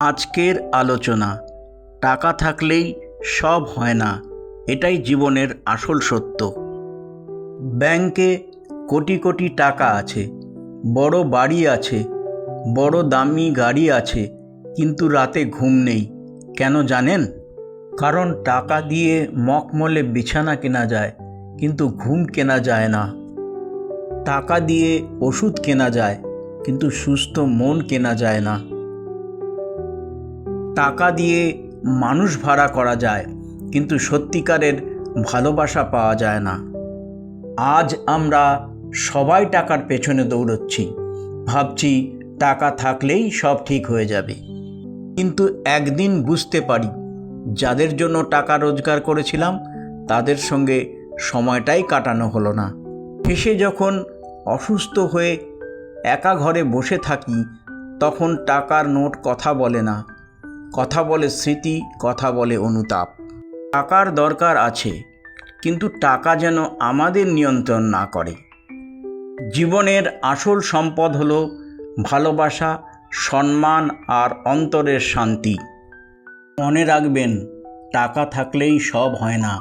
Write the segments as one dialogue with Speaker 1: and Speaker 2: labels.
Speaker 1: আজকের আলোচনা, টাকা থাকলেই সব হয় না, এটাই জীবনের আসল সত্য। ব্যাংকে কোটি কোটি টাকা আছে, বড় বাড়ি আছে, বড় দামি গাড়ি আছে, কিন্তু রাতে ঘুম নেই। কেন জানেন? কারণ টাকা দিয়ে মখমলে বিছানা কেনা যায়, কিন্তু ঘুম কেনা যায় না। টাকা দিয়ে ওষুধ কেনা যায়, কিন্তু সুস্থ মন কেনা যায় না। টাকা দিয়ে মানুষ ভাড়া করা যায়, কিন্তু সত্যিকারের ভালোবাসা পাওয়া যায় না। আজ আমরা সবাই টাকার পেছনে দৌড়চ্ছি, ভাবছি টাকা থাকলেই সব ঠিক হয়ে যাবে। কিন্তু একদিন বুঝতে পারি, যাদের জন্য টাকা রোজগার করেছিলাম তাদের সঙ্গে সময়টাই কাটানো হলো না। শেষে যখন অসুস্থ হয়ে একা ঘরে বসে থাকি, তখন টাকার নোট কথা বলে না, কথা বলে স্মৃতি, কথা বলে অনুতাপ। টাকার দরকার আছে, কিন্তু টাকা যেন আমাদের নিয়ন্ত্রণ না করে। জীবনের আসল সম্পদ হলো ভালোবাসা, সম্মান আর অন্তরের শান্তি। মনে রাখবেন, টাকা থাকলেই সব হয় না।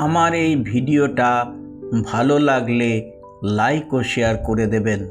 Speaker 1: আমার এই ভিডিওটা ভালো লাগলে লাইক ও শেয়ার করে দেবেন।